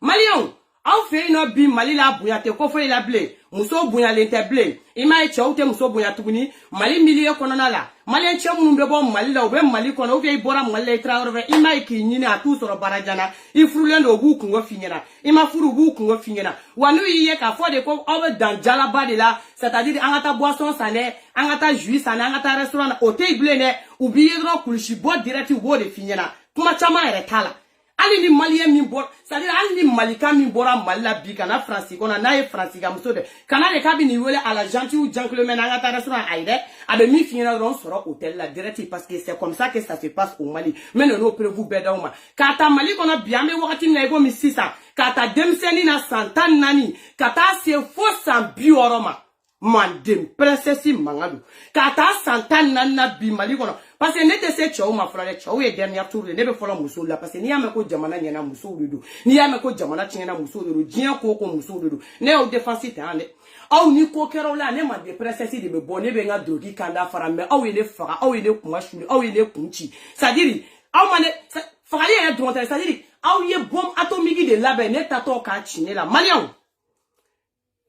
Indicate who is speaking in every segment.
Speaker 1: Malion, aw fe no bi Mali la bunya te ko fo ila ble muso bunya lente ble ima e chawte muso bunya tuguni Mali milieu kono na la Mali che mun be bo Mali la be Mali kono o fe bora Mali traore ve ima e ki nyini atu soro barajana ifrulen do bu kungo finyena ima furu bu kungo finyena wanu yiye ka fo de ko o be dan jala bade la c'est-à-dire angata boisson sané angata jus sané angata restaurant hôtel ble ne ubi yedro kulshi bo direct wo de finyena kuma chama ere tala ali ni malien min bor c'est-à-dire ali ni malika min bora malla bi kana France kona na e France ga muso de kana le kabi ni wele à la gentil ou gentleman ngata restaurant aide abe mi finira ron soro hôtel la direct parce que c'est comme ça que ça se passe au Mali mais non pre vous bedauma kata Mali kona biambe wakati na ego mi 600 kata demseni na santan nani kata se fosan bioroma mandem princesse mangadu kata santan nana bi Mali kona parce que n'était ce chow ma frère chow et dernier tour ne be folo muso la parce que ni ameko jamana nyana muso dudu ni ameko jamana tiena muso dudu dien ko muso dudu ne o défense ta ne aw ni ko kero la ne ma de princesse de be bonne be nga drogi kanda fara me aw ile fara aw ile kuma shuli aw ile kunchi ça dit aw mane fara ye droit ça dit aw ye bombe atomique de la be ne tato ka chine la malion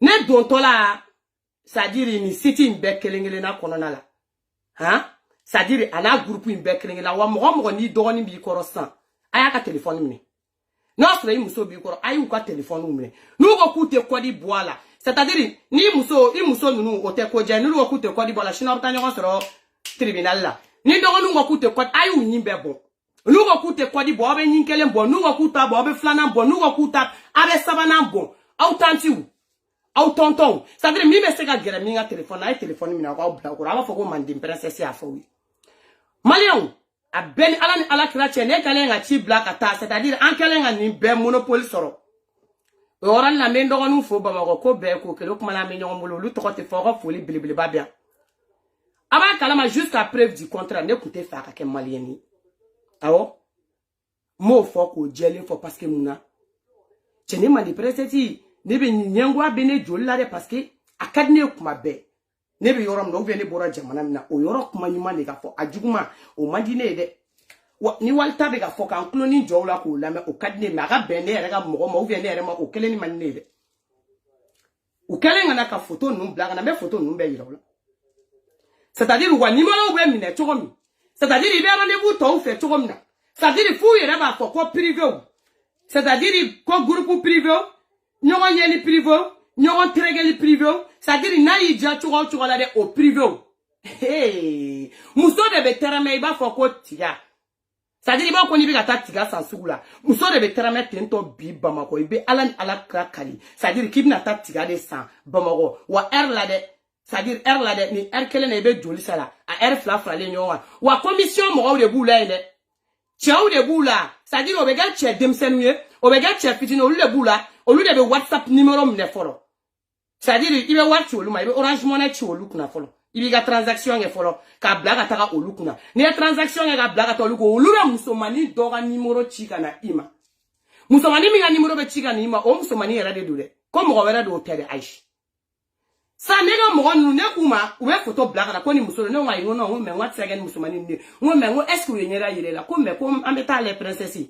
Speaker 1: ne donto la ça dit ni city be kelengele na konona la hein c'est-à-dire à la groupe in bekring la wa mo ni doni bi koro san aya ka téléphone mine no sere muso bi koro ayu ka téléphone mine nu go kute kodi boala c'est-à-dire ni muso nunu o te ko je nu go kute kodi boala shina obta nyon soro tribunal la ni do nu go kute kodi ayu nyi be bon nu go kute kodi bo be nyin kele bon nu go kuta bo be flana bon nu go kuta abe sabana bon autanti ou au tonton c'est-à-dire mi be se ka gere mi nga téléphone ay téléphone mi na ko bla ko aba fo ko mandi princesse ya fo Malion, a ben alani ala krache ne kalenga chi black ata c'est-à-dire en kalenga ni be monopole soro. Oran la men dogonu fo ba mako ko be ko kelo kuma la men ngomolo lu to te foro foli bilibili ba bien. Aba kalama jusqu'à preuve du contraire ne coûter fa ka ke malien ni. Awo mo fo ko jeli fo parce que muna. Chene mandi preseti ne be nyangwa bene jolla de parce que akadne kuma be. Nebe yoram no vene bora jamana mina o yoro kuma nyuma ne ga fo ajuguma o madine de ni walta be ga fo kan cloni jowla ko la me o kadne ma ga bene re ga mo o vene re ma o kele ni manne de o kele ngana ka photo num blaga na me photo num be yirola c'est-à-dire wa ni mala o be mine to mi c'est-à-dire ibe rendez-vous to fe to mi na c'est-à-dire fu yere ba fo ko privé c'est-à-dire ko groupe privé nyoga yeli privé nyoga tregeli privé c'est-à-dire na yija chugo la de au privé hey muso de beterame iba foko tiga c'est-à-dire iba ko ni bi gata tiga sansugula muso de beterame tento bi bamako ibe ala krakali c'est-à-dire kibna ta tiga de san bamako wa la de c'est-à-dire la de ni kele na ibe joli sala a fla le nyowa wa commission mo de bula ile chaou de bula c'est-à-dire obega che demsenuye obega che fitino lu de bula olu de be WhatsApp numéro mne folo c'est-à-dire il be watch olu ma ibe Orange Money chi olu kuna folo ibi ga transaction e folo ka blaga taka olu kuna ni transaction e ga blaga to olu ko olu ra musomani doga numéro chika na ima musomani mi ga numéro be chika na ima o musomani era de dule ko mo wera do tere aish sa nega mo nu ne kuma ube photo blaga na ko ni musoro ne wa yi no me wat segen musomani ni ngo me ngo est-ce que yenyera yire la ko me ko ambeta les princesses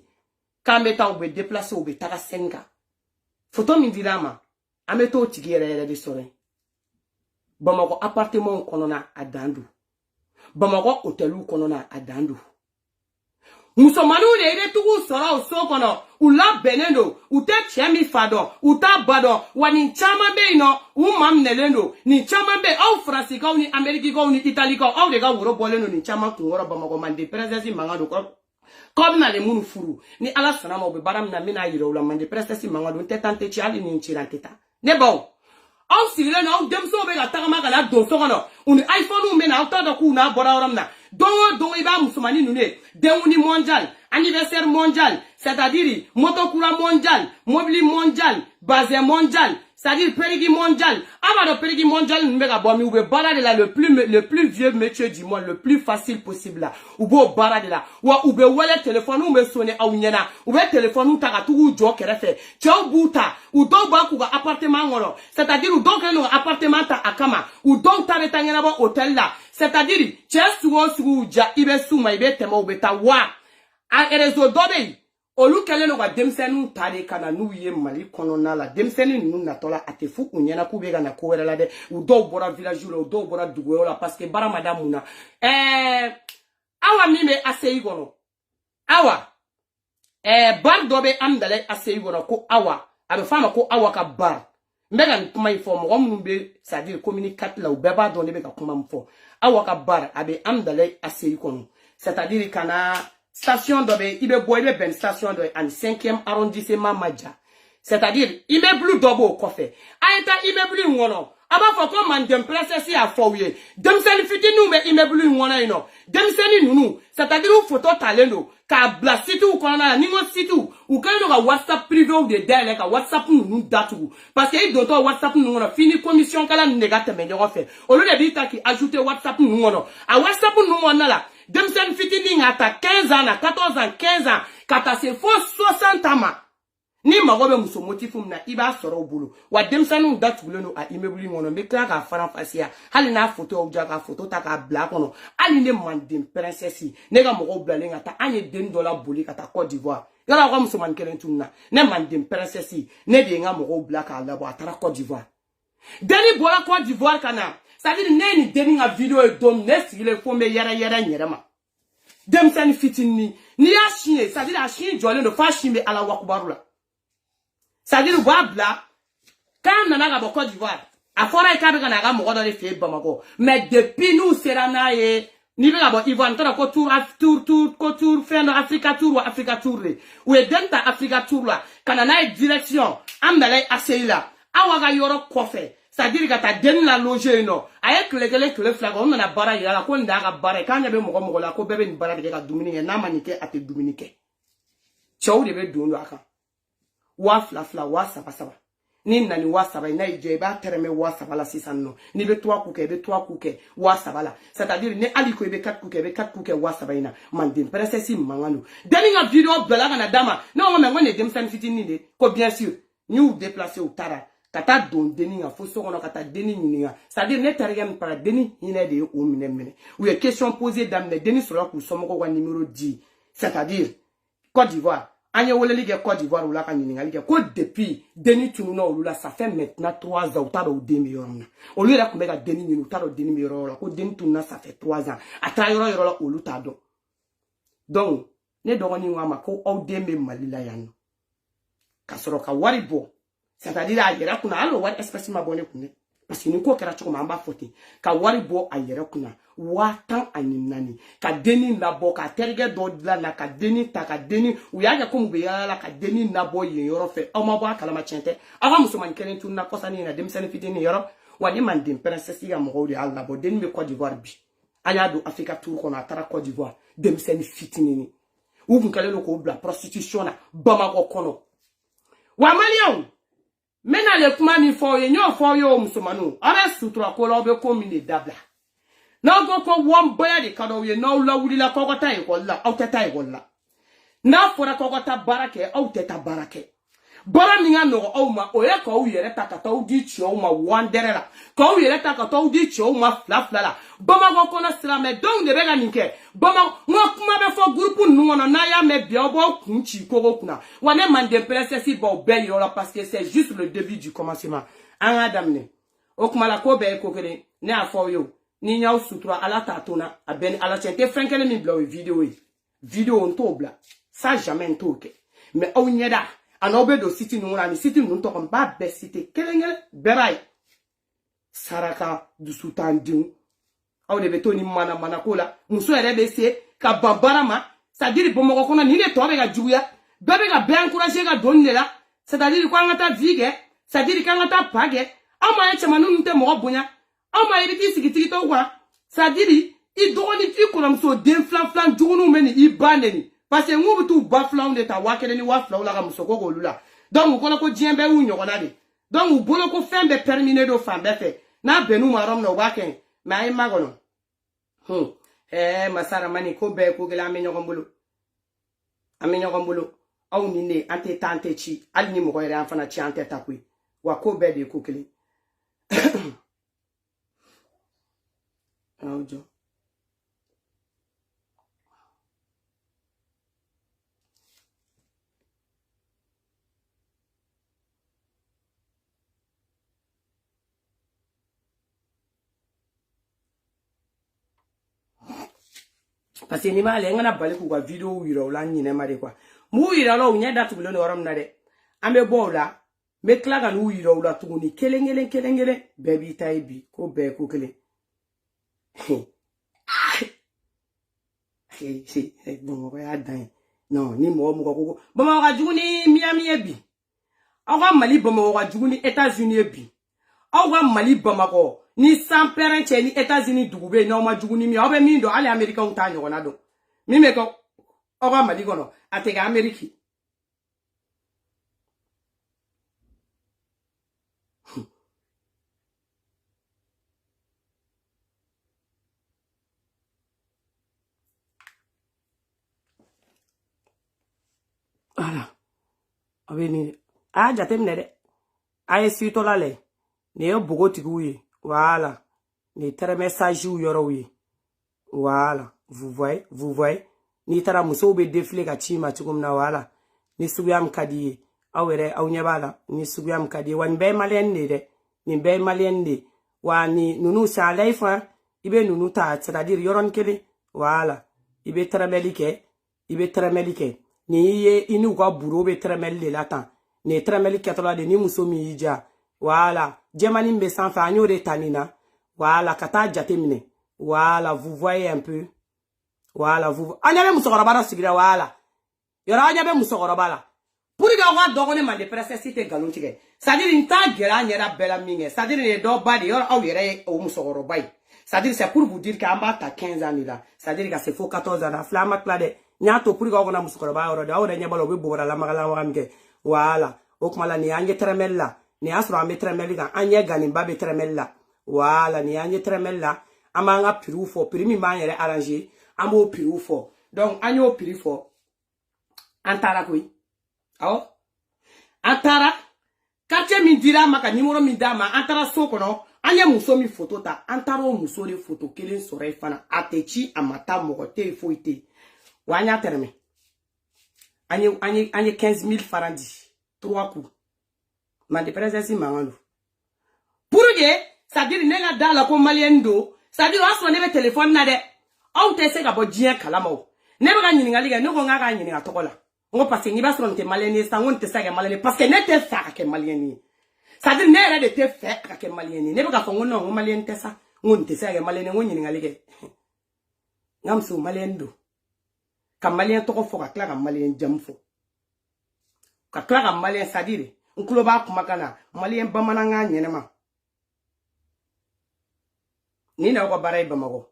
Speaker 1: ka mbeta ube déplacer ube taka senga photo mi dirama ameto tigere de sore Bamako appartement konona adandu Bamako hôtelu konona adandu Musomanu ne ire tugu sora o kono ula benendo ute chemi fado uta bado wani chama be no umam nelendo ni chama be au France ka ni Amerique ka ni Italie ka au de ga woro boleno ni chama kungora Bamako mande princesse mangado ko comme na le munu furu ni ala sana mo be baram na mina yiro la mande princesse mangado tetante chi ali ni chiranteta ne bon aw sigile na aw demso be ga tagama ga la don so kono uni iPhone me na aw ta da ku na bora oram na don iba musumani nune denuni mondial anniversaire mondial c'est-à-dire motokura mondial mobili mondial base mondial c'est-à-dire perigi mondial abado perigi mondial mbega bomi ube bara de la le plus vieux métier du monde le plus facile possible là ubo bara de la wa ube wele téléphone ube sonné aw nyena ube téléphone ta tugu jo kerefe chaw buta u do ba ku ga appartement ngoro c'est-à-dire u do keno appartement ta akama u do ta betangena ba hôtel là c'est-à-dire chesu ja ibe suma ibe tema ube ta wa a erezo dobe olu kɛlen no ka denmisɛnninw ta de kana n'u ye Mali kɔnɔna la denmisɛnnin ninnu natɔla a tɛ fu u ɲɛna k'u bɛ ka na ko wɛrɛ la dɛ u dɔw bɔra village la u dɔw bɔra dugu wɛrɛw la parce que baramada mun na awa min bɛ ACI kɔnɔ awa bar dɔ bɛ Amdalayi ACI kɔnɔ ko awa a bɛ fɔ a ma ko awa ka bar n bɛ ka nin kuma in fɔ mɔgɔ minnu bɛ c'est à dire commune 4 la u bɛɛ b'a dɔn ne bɛ ka kuma min fɔ awa ka bar a bɛ Amdalayi ACI kɔnɔ c'est à dire kana station dɔ bɛ i bɛ bɔ i bɛ bɛn station dɔ ye ani 5e arrondissement Maja c'est à dire immeuble dɔ b'o kɔfɛ a ye taa immeuble in kɔnɔ a b'a fɔ ko Manden princesse y'a fɔ u ye denmisɛnnin fitininw bɛ immeuble in kɔnɔ yen nɔ denmisɛnnin ninnu c'est à dire u photo talen don k'a bila sitew kɔnɔna la ni n ko sitew u kɛlen don ka WhatsApp privéw de dayɛlɛ ka WhatsApp ninnu datugu parce que i dontɔ WhatsApp ninnu kɔnɔ f'i ni commission kala ninnu de ka tɛmɛ ɲɔgɔn fɛ olu de b'i ta k'i ajouter WhatsApp ninnu kɔnɔ a WhatsApp ninnu kɔnɔna la denmisɛnnin fitinin ka ta 15 ans na 14 ans 15 ans ka taa se fo 60 ans ma ni mago bɛ muso motif min na i b'a sɔrɔ u bolo wa denmisɛnninw datugulen don a immeuble in kɔnɔ n bɛ tila k'a faranfasiya hali n'a photo y'aw diya ka photo ta k'a bila a kɔnɔ hali ne Manden princesse ne ka mɔgɔw bilalen ka taa an ye den dɔ la boli ka taa Côte d'Ivoire yɔrɔ aw ka musomanin kelen tununa ne Manden princesse ne de ye n ka mɔgɔw bila k'a labɔ a taara Côte d'Ivoire denni bɔra Côte d'Ivoire ka na c'est à dire ne ye nin denni ka vidéo ye don ne sigilen fo n bɛ yɛrɛ yɛrɛ n yɛrɛ ma denmisɛnnin fitinin n'i y'a sin ye c'est à dire a sin jɔlen don f'a sin bɛ Ala wakubaru la c'est-à-dire u b'a bila k'an nana ka bɔ Côte d'Ivoire a fɔra ye k'a bɛ ka na a ka mɔgɔ dɔ de fɛ yen Bamakɔ mais depuis n'u sera n'a ye n'i bɛ ka bɔ Ivoire n t'a dɔn ko tour fɛn dɔ Africa tour wa Africa tour de u ye den ta Africa tour la ka na n'a ye direction Amdalayi ACI la awa ka yɔrɔ kɔfɛ c'est-à-dire ka taa denni la loger yen nɔ a ye tile kelen tile fila kɛ o nana baara yira la ko nin t'a ka baara ye k'an ɲɛ bɛ mɔgɔ mɔgɔ la ko bɛɛ bɛ nin baara de kɛ ka dumuni kɛ n'a ma nin kɛ a tɛ dumuni kɛ cɛw de bɛ don a kan wa fila fila wa saba saba ni nani wa saba n'a y'i diya i b'a tɛrɛmɛ wa saba la sisan nɔ n'i bɛ 3 coups kɛ i bɛ 3 coups kɛ wa saba la c'est à dire ni hali ko i bɛ 4 coups kɛ i bɛ 4 coups kɛ wa saba in na Manden princesse mankan don denni ka vidéo bilala ka na d'a ma ne ko mais ko nin ye denmisɛnnin fitinin de ko bien sûr ni y'u déplacé u taara ka taa don denni ka fo so kɔnɔ ka taa denni ɲininka c'est à dire ne terikɛ min para denni hinɛ de ye o minɛ u ye question posée daminɛ denni sɔrɔla k'u somɔgɔw ka numéro di c'est à dire Côte d'Ivoire an ye weleli kɛ Côte d'Ivoire u la ka ɲininkali kɛ ko depuis denni tununa olu la ça fait maintenant 3 ans u t'a dɔn u den bɛ yɔrɔ min na olu yɛrɛ tun bɛ ka denni ɲini u t'a dɔn denni bɛ yɔrɔ la ko denni tununa ça fait 3 ans a taara yɔrɔ la olu t'a dɔn donc ne dɔgɔnin ko a ma ko aw den bɛ Mali la yan nɔ ka sɔrɔ ka wari bɔ c'est à dire a yɛrɛ kunna hali o wari espèce ma bɔ ne kun dɛ parce que ni ko kɛra cogo min an b'a fɔ ten ka wari bɔ a yɛrɛ kunna 10,4 ka denni labɔ ka terikɛ dɔ dilan na ka denni ta ka denni u y'a kɛ komi u bɛ yala la ka denni labɔ yen yɔrɔ fɛ aw ma bɔ a kalama tiɲɛ tɛ aw ka musomanin kelen tununa kɔsani na denmisɛnnin fitinin yɔrɔ wa ni Manden princesse ka mɔgɔw de y'a labɔ denni bɛ Côte d'Ivoire bi an y'a don Africa tour kɔnɔ a taara Côte d'Ivoire denmisɛnnin fitinin u kun kɛlen don k'o bila prostitution na Bamakɔ kɔnɔ wa maliyɛnw n bɛna le kuma min fɔ aw ye n y'o fɔ aw ye o musomaninw aw bɛ sutura ko la aw bɛ ko min de dabila n'aw ko ko wɔnbaya de ka d'aw ye n'aw lawulila k'aw ka taa ekɔli la aw tɛ taa ekɔli la n'a fɔra k'aw ka taa baara kɛ aw tɛ taa baara kɛ baara min ka nɔgɔ aw ma o ye k'aw yɛrɛ ta ka taa di cɛw ma wandɛrɛ la k'aw yɛrɛ ta ka taa di cɛw ma fila fila la Bamakɔ kɔnɔ silamɛ denw de bɛ ka nin kɛ Bamakɔ n ka kuma bɛ fɔ groupe ninnu kɔnɔ n'a y'a mɛn bi aw b'aw kun ci kogo kunna wa ne Manden princesse b'aw bɛɛ yɔrɔ la parce que c'est juste le début du commencement an k'a daminɛ o kuma la ko bɛɛ ye ko kelen ne y'a fɔ aw ye o ni y'aw sutura Ala t'a to na a bɛɛ ni Ala cɛ n tɛ fɛn kelen min bila o ye vidéo ye vidéo n t'o bila ça jamais n t'o kɛ mais aw ɲɛda a n'aw bɛ don site ninnu na ani site ninnu tɔgɔ n b'a bɛɛ citer kelen kelen bɛɛ b'a ye saraka dusu t'an denw aw de bɛ to ni mana ko la muso yɛrɛ bɛ se ka ban baara ma c'est à dire Bamakɔ kɔnɔ ni de tɔ bɛ ka juguya bɛɛ bɛ ka bɛɛ encourager ka don nin de la c'est à dire ko an ka taa vie kɛ c'est à dire k'an ka taa pa kɛ aw ma ye cɛmanin ninnu tɛ mɔgɔ bonya aw ma ye i bɛ t'i sigi tigitɔw kan c'est à dire i dɔgɔnin i kɔrɔmuso den filan juguninw bɛ nin i ba neni parce que n'u bɛ t'u ba filanw de ta 1000 ni 2000 la ka muso ko k'olu la donc u kɔnɔ ko diɲɛ bɛɛ y'u ɲɔgɔnna de donc u bolo ko fɛn bɛɛ perminer don fan bɛɛ fɛ n'a bɛnn'u ma yɔrɔ min na u b'a kɛ mais a ye ma kɔnɔ Masaramani ko bɛɛ ko gɛlɛn an bɛ ɲɔgɔn bolo aw ni ne an tɛ taa an tɛ ci hali ni mɔgɔ yɛrɛ an fana ci an tɛ taa koyi wa ko bɛɛ de ye ko kelen aw jɔ parce que ni ma le ngana bale ku ka video yiro la nyine ma de quoi mu yiro la unya datu bilo no ram na de ambe bo la me kla ga nu yiro la tuguni kelengele baby taibi ko be ko kele bon ya dan non ni mo ko bon ma ga juguni Miami ebi awa Mali bama ga juguni États-Unis ebi awa Mali bama ko ni sans parent ni États-Unis dugube no ma juguni mi abe mi do ale America on ta nyona do mi me ko awa Mali kono atega America voilà abeni a jatem ne de ay sito la le ne yo bogoti guye voilà ne tere message yoro wi voilà vous voyez ni tara muso be défilé ka chima tugumna voilà ni suguyam kadi awere awnyabala ni suguyam kadi wan be malen ne de ni be malen ne wani nunu sa laifa ibe nunu ta c'est-à-dire yoron kele voilà ibe tramelike ni ye inu ka buro be tremel le latan ne tremel ketola de ni muso mi yija voilà jemani mbe sans fa anyo de tanina voilà kata jatemine voilà vous voyez un peu voilà vous anyabe musokoroba na sigira voilà yora anyabe musokoroba la pour ga wa dogone mande presesite galontige c'est-à-dire inta gera nyera bela minge c'est-à-dire ne do badi yora aw yere o musokoroba c'est-à-dire c'est pour vous dire qu'amba ta 15 ans là c'est-à-dire que c'est faux 14 ans flama klade nyato pour ga na musokoroba oro da ora nyabalo be bora la magala wange voilà okmala ni anye tremella ni asra me tremella anye gani babe tremella voilà ni anye tremella amanga pirufo primi manyere arranger amo pirufo donc anyo pirufo antara koi awo antara quartier mi dira maka numéro mi dama antara sokono anye muso mi photo ta antaro muso le photo kelen sore fana atechi amata mokote foite wanya terme anye 15 000 francs 3 coups mande présence mangalo pour que ça dire nega dala ko maliendo ça dire aso ne be téléphone na de au te se ka bo jien kalamo ne be ga nyini ngali ga ne ko nga ga nyini ga tokola ngo parce que ni ba so nte malieni sa ngonte sa ga malieni parce que ne te fa ka ke malieni ça dire ne ra de te fa ka ke malieni ne be ga fongo no malieni te sa ngonte sa ga malieni ngo nyini ngali ge ngam so maliendo ka malien to ko fo ka kla ka malien jamfo ka kla ka malien ça dire nkulo ba kuma kana malien bamana nga nyenema ni na ko baray bamago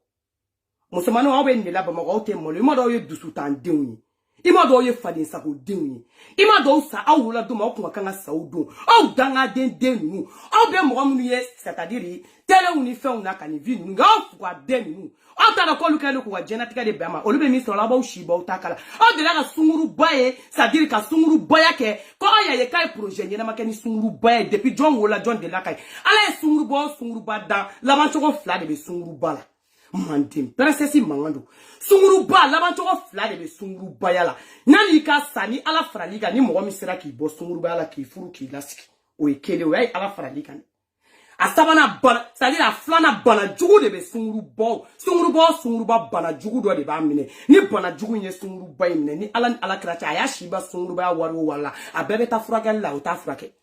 Speaker 1: musamanu obe ndila bamago te molo imo do ye dusu tan deuni imo do ye fadin sa ko deuni imo do sa awula do ma ko kan sa odo o danga den denu o be mo mu ye c'est-à-dire tele uni fe una kan vi nu nga fu kwa denu o ta da ko lu kele ko wa genetika de bama o lu be mi so la ba o shi ba o ta kala o de la ka sunguru baye c'est-à-dire ka sunguru baya ke ko ya ye kai projet nyena makani sunguru baye depuis John wola John de la kai ala sunguru ba da la ban choko fla de be sunguru bala mandim princesse mangando sunguru ba la ban choko fla de be sunguru baya la nani ka sani ala fraliga ni mo mi sera ki bo sunguru baya la ki furu ki lasiki o ekele o ay ala fraliga a sabana bana c'est-à-dire a flana bana jugu de be sunguru ba bana jugu do de ba mine ni bana jugu nye sunguru ba mine ni ala kracha aya shiba sunguru ba waru wala a bebe ta furake la o ta furake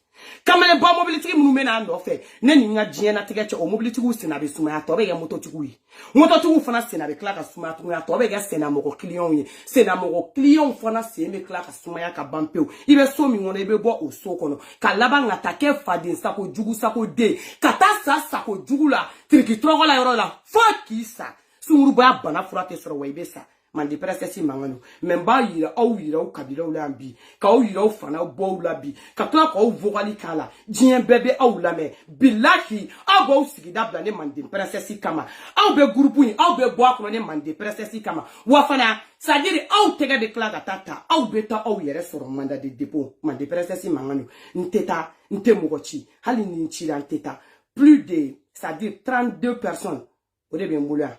Speaker 1: kamele ba mobility munu mena ando fe ne ni nga jiena tigeche o mobility ku sina be suma ya to be ya moto tugu fana sina be klaka suma tu ya to be ga sina mo client yi sina mo client fana se me klaka suma ya ka bampeo ibe so mi ngona ibe bo o so kono ka laba ngata ke fadin sa ko jugu sa ko de kata sa ko jugu la triki trogo la yoro la fuck isa sunguru ba bana furate soro wa ibe sa mandi presesi mangano memba yira au yira o kabila ulambi ka o yira o fana o bo ulabi ka to ko o vogali kala jien bebe au lame billahi au bo sigida blane mandi presesi kama au be groupe ni au be bo akno ne mandi presesi kama wa fana c'est-à-dire au tega de klaga tata au beta au yere soro manda de dépôt mandi presesi mangano nteta ntemogochi hali ni nchira nteta plus de c'est-à-dire 32 personnes o de be mbula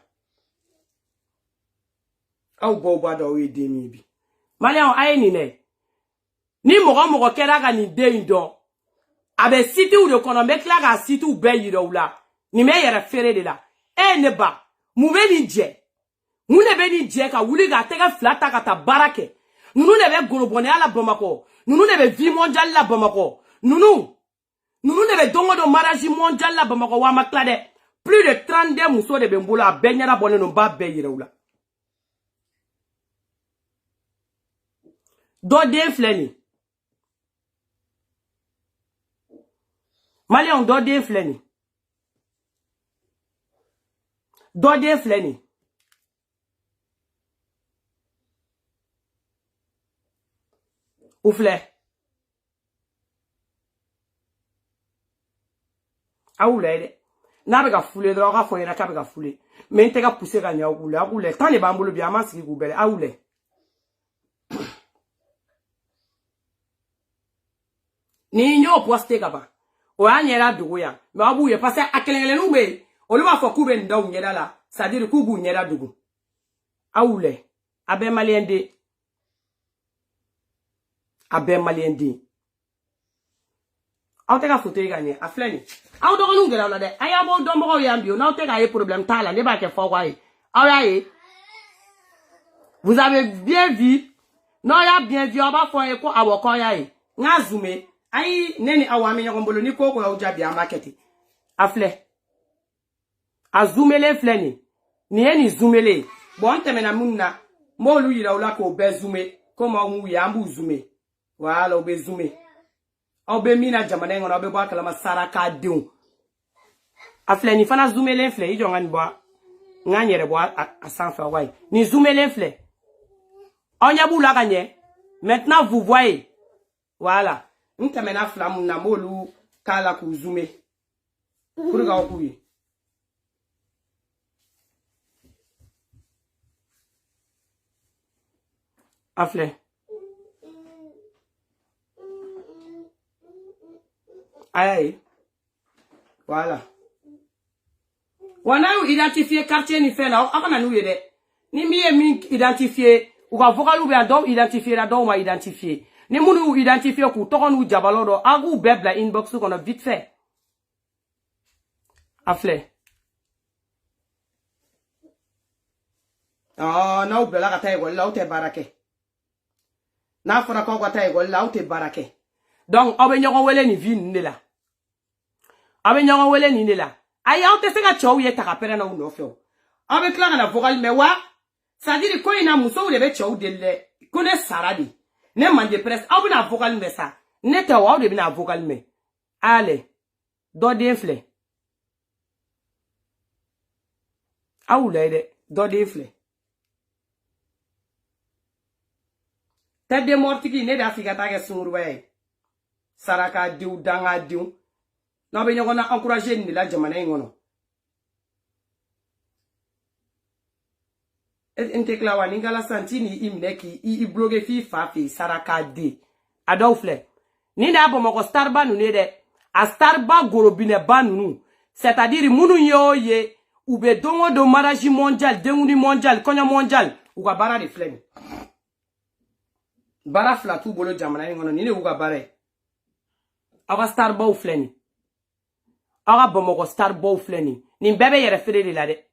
Speaker 1: au boba da we de mi bi malian ay ni ne ni mo kera ga ni de ndo abe siti u de kono me kla ga siti u be yiro la ni me yere fere de la e ne ba mu be ni je Mune be ni je ka wuli ga tega flata ka ta barake. Nunu ne be gorobone ala Bamako. Nunu ne be vie mondiale la Bamako. Nunu ne be dongo do mariage mondial la Bamako wa maklade. Plus de 32 muso de be mbola benyara bonne no ba be yirawla. Do de fleni. Malion do de fleni. Do de fleni. Oufle. Aoulé. N'a pas foulé de l'aura foyer n'a pas foulé. Mais t'es qu'à pousser à nya oulé. Aoulé. Tant les bambous le bien masqué goubel. Aoulé. Ni nyo poste kaba. O anyera dugu ya. Mais abouye parce à kelele noube. O le va faut couper ndau nyera la. Ça dit le kubu nyera dugu. Aoulé. Abe maliende. Abe maliende. Aw te ka photo yi gagné a fleni aw do nu ngela la de aya bo do mo yambio na te ka ye problème ta la ne ba ke fo kwa yi aw ya yi vous avez bien vu non ya bien vu on ba fo e ko awoko ya yi nga zoomé ayi neni awami nyokombolo ni ko ya uja bia market a fle a zoomé le fleni ni eni zoomé le bon teme na munna mo lu yira ula ko be zoomé ko mo mu ya mbu zoomé wala obe zoomé Obe mina jamane ngona obe bwa kalama saraka diu. Afle ni fana zoomé l'enfle ijo ngani bwa nganyere bwa a sanfa wai. Ni zoomé l'enfle. Onya bula gagné. Maintenant vous voyez. Voilà. Ntamena flamu na molu kala ku zoomé. Pour ga okuyi. Afle. Aïe. Voilà. On a identifié quartier ni fait là. On a nous aider. Ni mi identifié. Ou ka vocal ou bien donc identifié là donc on va identifier. Ni munu identifié ku to nous jabalo do. Agu bebla inbox qu'on a vite fait. Afle. Oh na ou bela ka tay go là ou te barake. Na fora ko ko tay go là ou te barake. Donc obe nyoko wele ni vi ni là. Abe nyonga wele ni la aya on te se ka chow ye takapere na uno feo abe kla na vocal me wa ça dit ko ina muso le be chow de le ko ne saradi ne manje presse abe na vocal me ça ne te wa de bi na vocal me ale do de fle awule de do de fle te de mortiki ne da figata ke sungurwe saraka diu danga diu na be nyona encourager ni la jamana ngono entekla wa ningala santini imneki I blogue fi fa fi saraka de adofle ni na bo moko starba nu ne de a starba gorobine banunu c'est-à-dire munu yoye ube dongo do mariage mondial denguni mondial konya mondial uga bara de flemme bara flatu bolo jamana ngono ni ne uga bare aga starba u fleni aga bomoko starba u fleni ni bebe yere fere de la de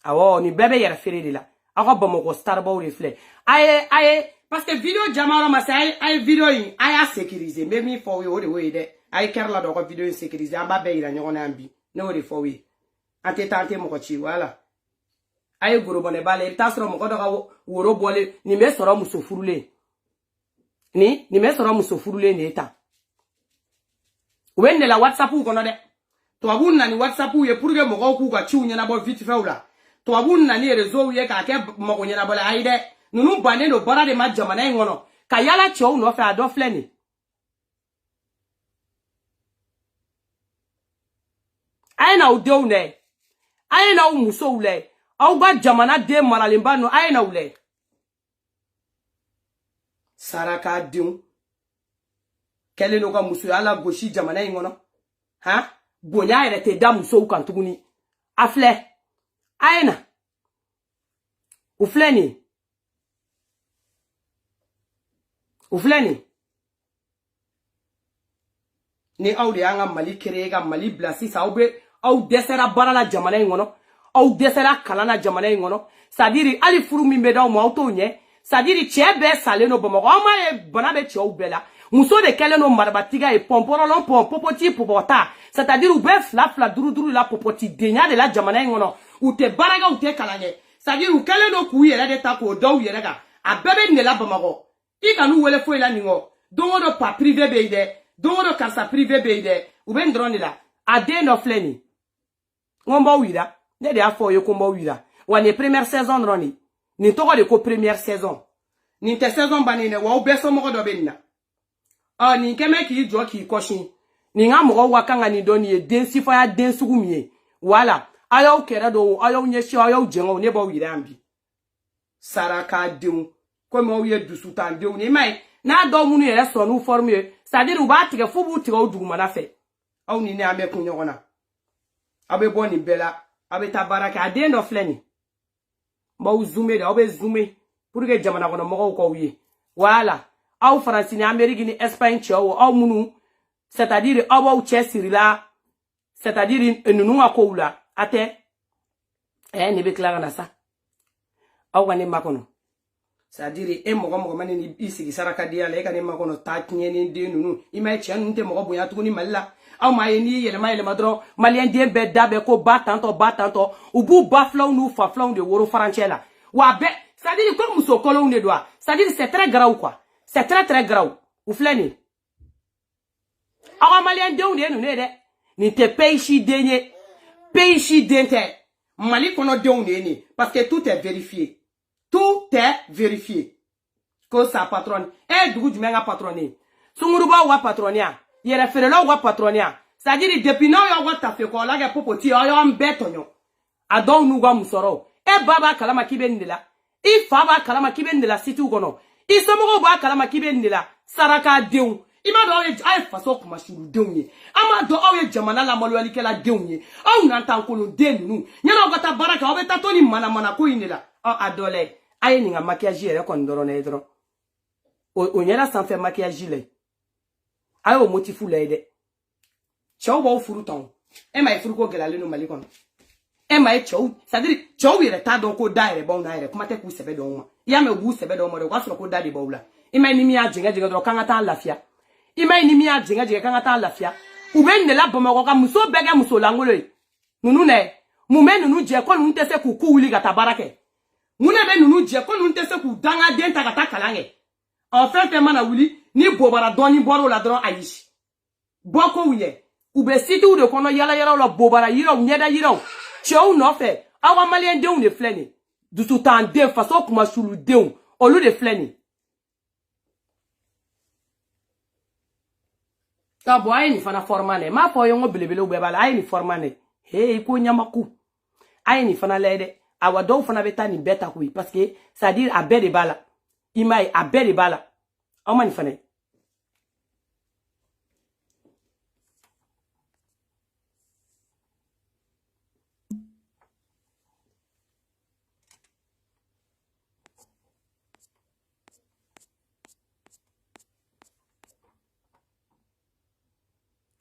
Speaker 1: awo ni bebe yere fere de la aga bomoko starba u refle aye parce que vidéo jamara ma say ay vidéo yi ay sécuriser même il faut we we de ay kerla do ko vidéo sécuriser amba be ira nyona ambi no de faut we ante tante mo ko chi wala ay goro bone bale ta soro mo ko do ka woro bole ni me soro muso furule ni me soro muso furule ni eta wende la WhatsApp ko no de to abunna ni WhatsApp ye pour que mo ko ku ka chi unyana bo vite fait wala to abunna ni réseau ye ka ke mo ko nyana bola ayde nunu bane no bara de ma jamana ngono ka yala chow no fa do fleni ayna udewne ayna umuso ule au ba jamana de maralimba no ayna ule saraka diun kele no ka muso ala goshi jamana ngono ha bonya ere te da muso kan tuguni afle ayna ufleni ufleni ni awde anga mali kerega mali blasi saube au desera barala jamana ngono au desera kalana jamana ngono c'est-à-dire ali furu mi meda mo auto nye c'est-à-dire chebe sale no bomo ma e bona be che ubela muso de kele no marbatiga e pomporolo popoti popota c'est-à-dire ube fla duru la popoti denya de la jamana ngono ute baraga ute kalanye c'est-à-dire u kele no ku yere de ta ko do yere ga abebe ne la bomo I kanu wele fo ila ningo dongo do pa privé beide dongo do kansa privé beide ube ndroni la ade no fleni ngomba wira ne de afo yo komba wira wane première saison droni ni toko de ko première saison ni te saison banine wa obeso mo do benna ni keme ki jo ki koshin ni nga mo wa kanga ni doni e den sifa ya den sugumie wala ayo kera do ayo nyeshi ayo jengo ne bo wira ambi saraka deun ko mo wiye dusutan deun ni mai na do munu yere so no forme c'est-à-dire u ba tike fubu tike o duguma na fe aw ni ne ame kunyona abe boni bela abe tabaraka ade no fleni ba uzume da obe zume pour que jamana kono mo ko wiye wala aw France ni Amérique ni Espagne cho aw munu c'est-à-dire aw Chelsea la c'est-à-dire nunu akoula ate ne be klara na sa aw gane makono c'est-à-dire mo mani ni isigi saraka dia le kane makono ta kinye ni de nunu ima che nte mo boya tukuni malla aw ma yeni yele ma dro malien de be dabe ko batanto ubu baflaw nu fa flaw de woro franchela wa be c'est-à-dire comme muso kolo ne doit c'est-à-dire c'est très grave quoi c'est très grave ou flani aw malien de nu ne de ni te peishi denye peishi dente mali kono de ni parce que tout est vérifié. Tout est vérifié. Que sa patronne. D'où du menga patronne. Sunguruba wa patronia. Yere ferelo wa patronia. C'est-à-dire, depuis non yo wa tafe ko la ge popoti yo ambetonyo. Adon nu wa musoro. Baba kalama kibendela. Faba kalama kibendela situ gono. Somogo ba kalama kibendela. Saraka deun. Ima do ay faso kuma shuru deunye. Ama do awe jamana la molwali kela deunye. Au nantan ko no denu. Nyana gota baraka obeta toni mana ko inela. Adole. Aye ninga maquillage yere kon ndoro na edro o nyela sans faire maquillage le aye o motifu le ede chaw ba furu ton ma furu ko gelale no mali kon ma chaw c'est-à-dire chaw yere ta don ko da yere bon na yere kuma te ku sebe don ma ya me gu sebe don mo de kwa so ko da de bawla ni mi ajinga do kan ta lafia ni mi ajinga kan ta lafia u ben de la bomo ko ka muso bege muso langolo nunu ne mu men nunu je ko nunu te se ku wuli gata barake muna be nunu je ko nunu te se ku danga den ta kata kalange en fait mana wuli ni bobara doni boro la dron ayish boko wuye ube siti u de kono yala la bobara yiro nyeda yiro chew no fe awa malien de une fleni du tout en de façon kuma sulu de o lu de fleni ta boy ni fana formane ma po yongo belebele ube bala ay ni formane he ko nyamaku ay ni fana lede awa do fana beta ni beta kui parce que ça dire a bede bala imai a bede bala o mani fana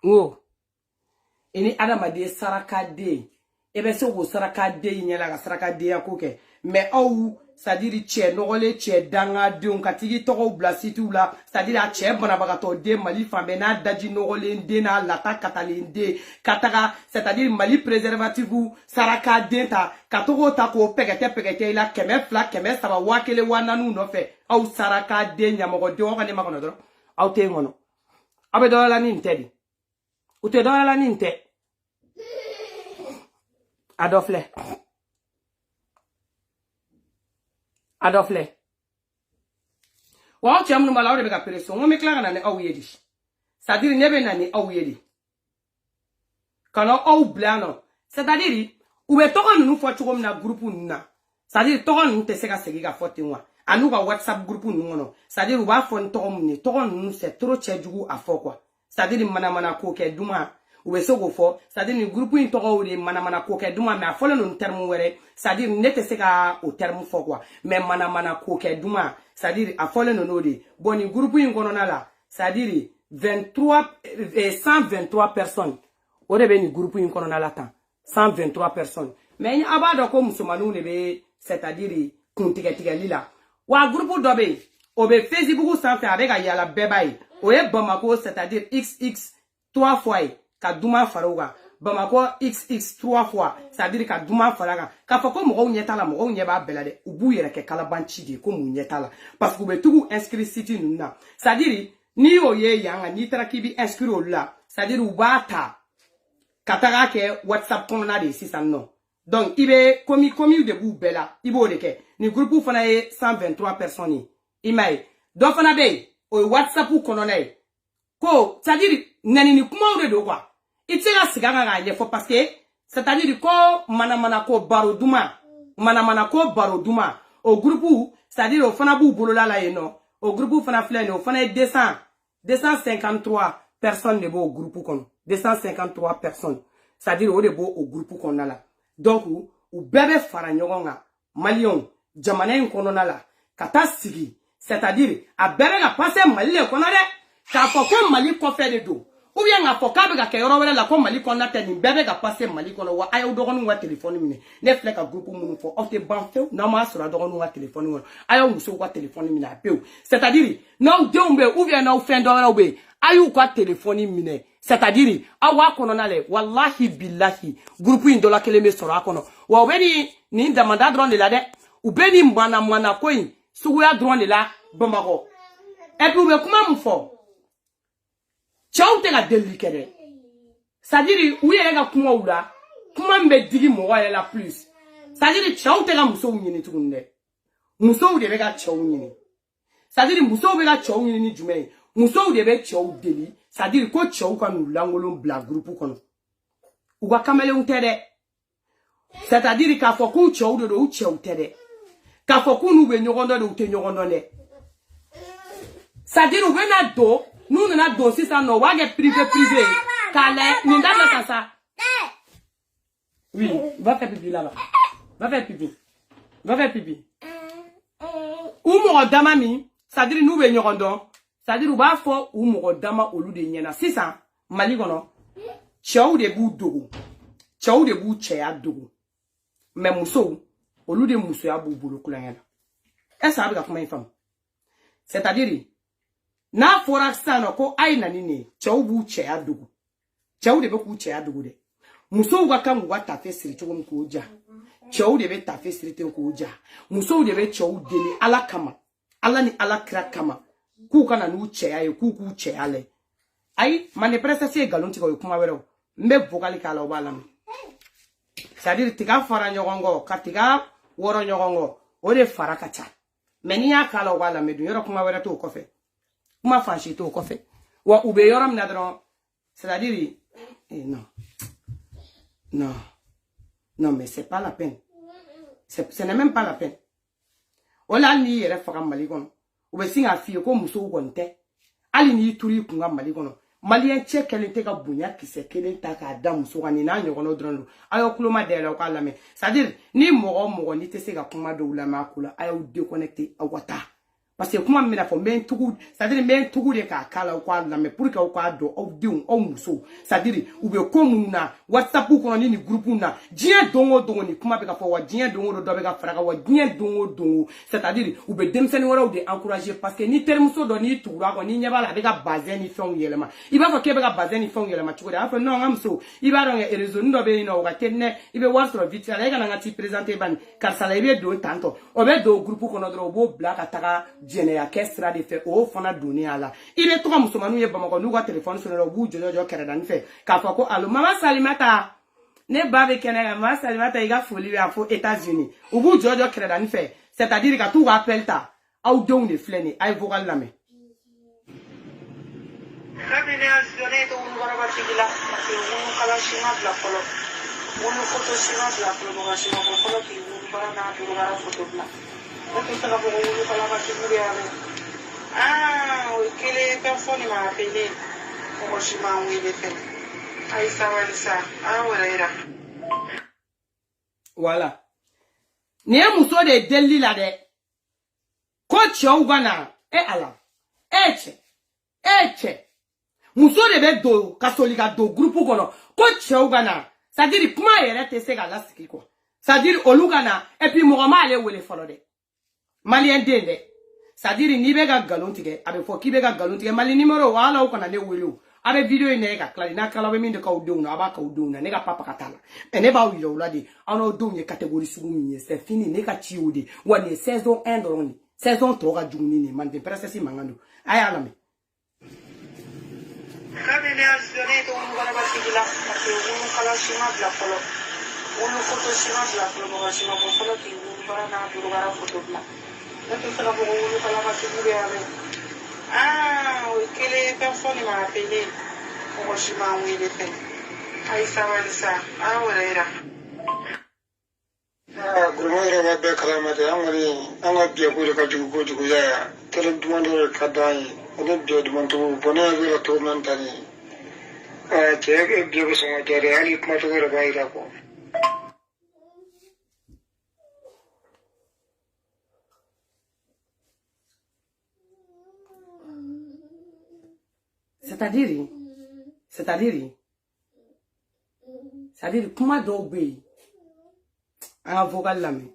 Speaker 1: ngo ini adama de saraka de ebe se wo saraka de nyela ga saraka de yakoke mais awu c'est-à-dire che nogole che danga de on katigi to bla situ la c'est-à-dire a che bona bagato de mali fambe na daji nogole de na lata katalinde kataka c'est-à-dire mali préservatif saraka de ta katoko ta ko pegete la keme fla keme saba wakele wananu no fe awu saraka de nyamogo de o kane makono do awu te ngono abe do la ni ntedi ute do la ni nte Adofle. Wa ti amnu mala o de ka preso mo me klara na ne awuyedi. C'est-à-dire nebe na ni awuyedi. Kana aw blano. C'est-à-dire ou be toko nu fo chugom na groupe na. C'est-à-dire toko nu te se ka segi ka fote nwa. Anu ba WhatsApp groupe nu ngono. C'est-à-dire ou ba fo toko mu toko nu c'est trop chejugu afo quoi. C'est-à-dire mana ko ke duma ou se go fo c'est-à-dire ni groupe in togo wuri mana ko ke duma mais afolo no terme were c'est-à-dire nete se ka au terme fo quoi mais mana ko ke duma c'est-à-dire afolo no nodi bon ni groupe in kono na la c'est-à-dire 123 personnes o de be ni groupe in kono na la tan 123 personnes mais abado ko musomanu ne be c'est-à-dire kuntigetigeli la wa groupe dobe obe Facebook sanfɛ avec a yala bebay oye Bamako c'est-à-dire XX 3 fois ka duma faroga Bamako XX 3 fois c'est-à-dire ka duma faraga ka fako mo nyeta la mo nyeba belade ubu yere ke kalabanchi di ko mu nyeta la parce que be tugu inscrit site nuna c'est-à-dire ni oye yanga ni trakibi inscrit la c'est-à-dire ubata katara ke WhatsApp konna de sisan non donc ibe komi de bu bela ibo de ke ni groupe fana ye 123 personnes imay do fana be o WhatsApp konna ko c'est-à-dire nani ni kuma de do quoi itira siganga ga yefo parce que c'est-à-dire ko mana ko baroduma mana ko baroduma au groupe c'est-à-dire o fana bu bolola la yeno au groupe fana flene o fana 253 personnes de au groupe kon 253 personnes c'est-à-dire o de bo au groupe kon la donc ou bébé fara nyogonga malion jamana en konona la kata sigi c'est-à-dire a bébé ga passer mali le konade ka foko mali ko fait de do ou bien a foka be ga ke yoro wele la ko mali konna te ni bébé ga passer mali kono wa ayo dogonu wa téléphone mine ne flek a groupe munu fo of te banfe na ma sura dogonu wa téléphone won ayo muso wa téléphone mine a peu c'est-à-dire no deumbe ou bien no fin do be ayo kwa téléphone mine c'est-à-dire awa kono na le wallahi billahi groupe indola kele me sura kono wa obeni ni demanda drone de la de ou beni mana ko yin suya drone de la Bamako et puis be kuma mfo Ciao te la delikere. C'est-à-dire, où est la kuma ou là? Kuma me digi mo la plus. C'est-à-dire, ciao te la muso nyini tukunde. Muso de bega ciao nyini. C'est-à-dire, muso bega ciao nyini jume. Muso de be ciao deli. C'est-à-dire, ko ciao kwa nou langolon bla groupe kono. Uwa kamele untede. C'est-à-dire, ka foku ciao de ou ciao tede. Ka foku nou be nyogondo de ou te nyogondo ne. C'est-à-dire, ou na do. Nous n'avons pas de ça, non, privé. Calais, nous n'avons ça. Oui, va faire pipi là-bas. Va faire pipi. Ou mon damami, c'est-à-dire nous venons rondon. C'est-à-dire ou va faire ou mon dama au lieu de nyana. C'est ça, maligono. Tchao de bout dogo. Tchao de bout tchea dogo. Mais mousso, au lieu de mousso ya boubou kulangela. Est-ce que ça veut dire femme? C'est-à-dire, na fora sano ko ai na nini chau bu che adugu chau de be ku che adugu de muso wa kan wa ta fe siri chogum ko ja chau de be ta fe siri te ko ja muso de be chau de ni ala kama ala ni ala kra kama ku kana nu che ai ku che ale ai mane presa se galon ti ko kuma wero mbe vocal kala o balam c'est-à-dire tiga fara nyogongo katiga woro nyogongo o de fara kacha meni ya kala o balam me du yoro kuma wero to ko fe kuma fanchi to ko fe wa ube yoram na dron c'est-à-dire non mais c'est pas la peine ce n'est même pas la peine ola ni yere faka mali kono ube singa fi ko muso gonte ali ni turi kunga mali kono malien che kelente ka bunya kise kelenta ka da muso gani na nyogono dron ayo kuloma de la ko alame c'est-à-dire ni mogo ni te se ka kuma do la makula ayo déconnecter awata parce que comment me la fo men tugu c'est-à-dire men tugu de ka kala ko la mais pour que ko do au diun au muso c'est-à-dire ou be ko munna WhatsApp ko ni groupe na dien dongo ni kuma be ka fo wa dien dongo do be ka fraka wa dien dongo c'est-à-dire ou be demseni wora ou de encourager parce que ni termuso do ni tugu ko ni nyaba la be ka bazen ni fon yelema iba fo ke be ka bazen ni fon yelema tugu da fo non amso iba ron e réseau ndo be no ka tenne ibe wasro vite la ga na ngati présenter ban car ça la be do tanto o be do groupe ko no do bo black ataka jene ya kestra de fait o fana donné ala il est trop musomanu ye Bamako nu wa téléphone sur le bout jojo kereda ni fait ka fa ko allo mama Salimata ne ba be kenega mama Salimata iga foli ya fo États-Unis au bout jojo kereda ni fait c'est-à-dire que tout rappel ta au don de flene ay vocal la me
Speaker 2: Kabine asdone to un gora batigila parce un kala shima bla polo un photo shima bla polo ga shima polo ki un bara na to gara photo bla tu te la pour un kala batigila que les personnes m'ont appelé pour shima oui les fait ay ça
Speaker 1: voilà ni muso de deli la de ko chou gana ala eche muso de be do katolika do groupe kono ko chou gana ça dit kuma yere te se ga la siki ko c'est-à-dire olugana et puis mogoma ale wele folo de malien dende c'est-à-dire ni be ga galon tige abe fo ki be ga galon tige mali numéro wala o kana ne wele abe video ne ga klari na kala be min de ka uduna aba ka uduna ne ga papa katala ene ba wilo uladi ana odunye catégorie sugu mi c'est fini ne ka chi ode wani saison 1 doroni saison 3 ga jumuni ni man de princesse mangando aya la me
Speaker 2: Kami ne asdone to unu kana basigila ati unu kala shima bla polo unu foto shima bla polo ba shima polo ki unu para na duru gara foto bla donc ça va pour unu kala basigila ave quelle personne m'a appelé pour shima oui de fait ai ça voilà
Speaker 3: gurmai ra ba kalamata an biya ko da jugu ya tele dumando ka dai ne biya dumando bona ga to man tani ke biya ko so ma jare ali kuma to ga ba ira ko
Speaker 1: c'est-à-dire kuma do be un vocal lame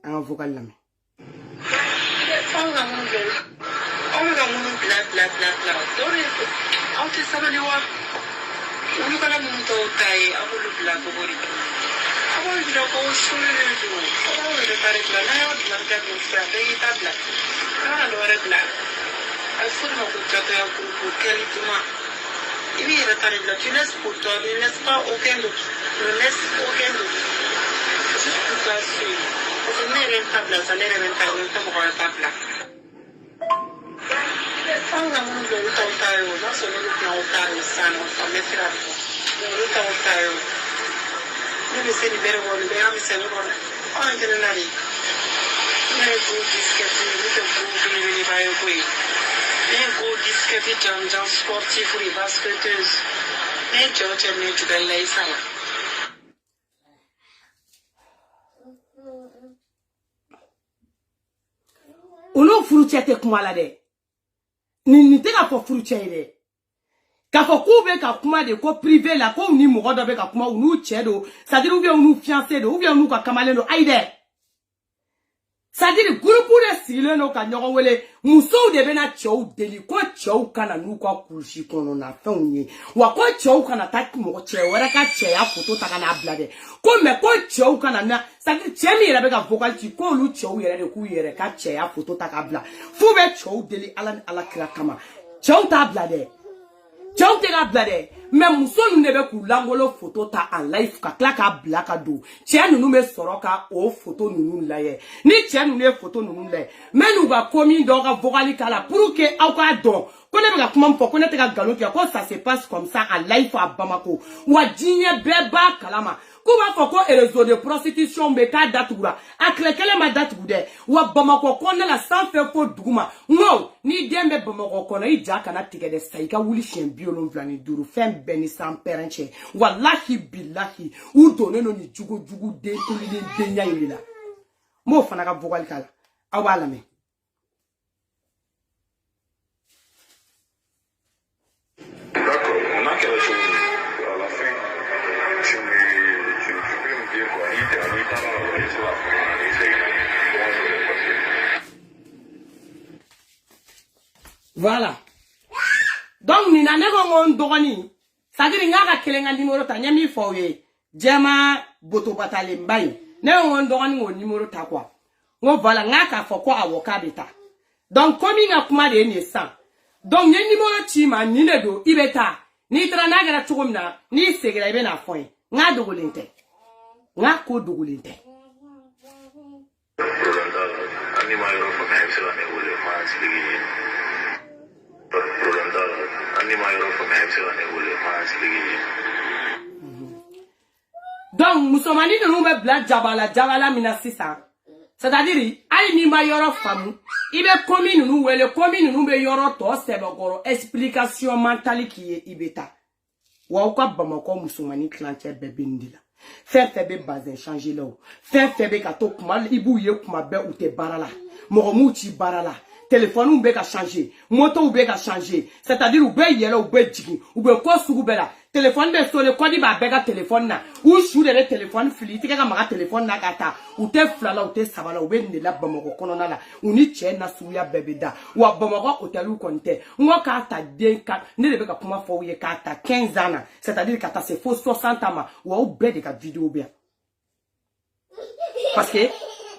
Speaker 2: tu laisses pour toi, ne laisse pas aucun d'autre. Ne laisse aucun d'autre. Juste pour toi seul. Parce que n'est rentable, ça n'est rentable, on peut voir ça là. Quand on a mon de l'autre taille, on se met dans le taille, ça, on s'en met sur la peau. L'autre taille. Nous me sommes libérés, on est bien, mais c'est nous, on est dans la vie. Mais vous dites que vous venez pas au pays. Les gros disques de gens sportifs ou les basketteuses. Les Georges et les Jubel ça.
Speaker 1: Uno furuchete kumala de. Ni te ka fo furuche de. Ka fo ku be ka kuma de ko privé la ko ni mo godo be ka kuma unu che do. C'est-à-dire ou bien unu fiancé do ou bien unu ka kamale do aide. C'est-à-dire groupe de sile no ka nyogo wele muso de bena chou deli ko chou kana nu ko kushi kono na fenye wa ko chou kana ta mo che wera ka che ya foto ta kana blade ko me ko chou kana na c'est-à-dire chemi ra be ka vocal ti ko lu chou yere de ku yere ka che ya foto ta ka bla fu be chou deli ala kira kama chou ta blade chou te ka blade même muso nu ne be ku langolo photo ta en live ka kla ka blaka do che nu me soro ka o photo nu la ye ni che nu ne photo nu la mais nous va commis donc vocali kala pour que au ka don ko ne be ka kuma mpo ko ne te ka galo ko ça se passe comme ça en live à Bamako wa jinye beba kalama kuma foko réseau de prostitution be ka datugura aklekele ma datugude wa Bamako ko ne la sans faire fo duguma no ni dembe Bamako ko na ija kana tike de saika wuli chien biolon vlani duru fem beni sans perenche wallahi billahi u donne no ni jugo de nya yila mo fana ka vocal kala awala me
Speaker 3: d'accord on a quelque chose à la fin tu peux me dire quoi
Speaker 1: voilà donc ni na nego ngon dogoni c'est-à-dire nga ka kelenga numéro ta nyami fowe jema boto batale mbay ne ngon dogoni ngon numéro ta quoi ngo voilà nga ka foko avocat beta donc comme nga kuma de ni san donc ni numéro ti ma ni ne do ibeta ni tra na gara tugumna ni segera ibe na foy nga dogolinte nga ko dogolinte donc musomani nous be bla jabala mina sisa c'est-à-dire ay ni ma yoro famu ibe commune nous wele commune nous be yoro to sebogoro explication mentale qui est ibeta wa ko Bamako musomani clanche bebe ndila fait be bazin changer là fait be ka to kuma ibu ye kuma be ou te barala mo muti barala téléphone ou be ka changer moto ou be ka changer c'est-à-dire ou be yela ou be jigi ou be ko sugu bela téléphone be so le kodi ba bega téléphone na ou sou de téléphone fili tika ma téléphone na kata ou te flala ou te sabala ou be ne la bamako kono na la uni che na suya bebeda wa bamako hôtel ou konte ngo ka ta den ka ne de be ka kuma fo ye ka ta 15 ans c'est-à-dire ka ta c'est faux 60 ans wa ou be de ka vidéo bien parce que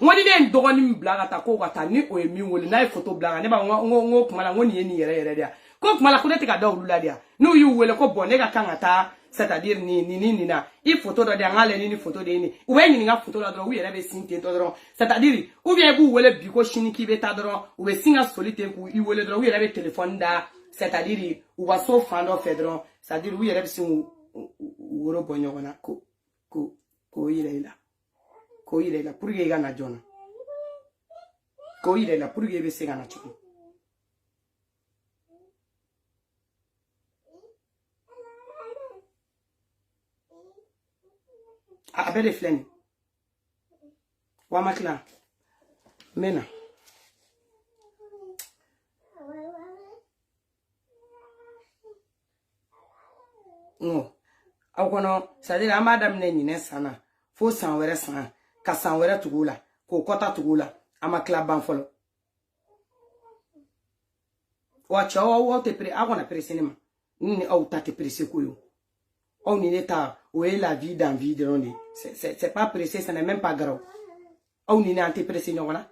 Speaker 1: ngoni den dogoni blaga ta ko ta ni o emi woli na photo blaga ne ba ngo kuma la ngoni ni yere dia ko kuma la ko te ka da olula dia no yu wele ko bonne ka kangata c'est-à-dire ni na i photo do dia ngale ni photo de ni ou ni nga photo la do wi yere be sinte to do c'est-à-dire ou bien bu wele bi ko shini ki be ta do ou be singa solite ku i wele do wi yere be téléphone da c'est-à-dire ou va so fando fedron c'est-à-dire wi yere be sin woro bonyo na ko ile la ko ile la pour que gana jona ko ile la pour que be se gana chuku abele fleni wa makla mena no akono c'est-à-dire amadam ne nyine sana fo san were san ka san were tugula ko kota tugula ama club ban folo wa chawo wo te pre agona presenema ni au ta te presse koyo on est ta où est la vie dans vie de l'on c'est pas pressé ça n'est même pas grave on est anti pressé non voilà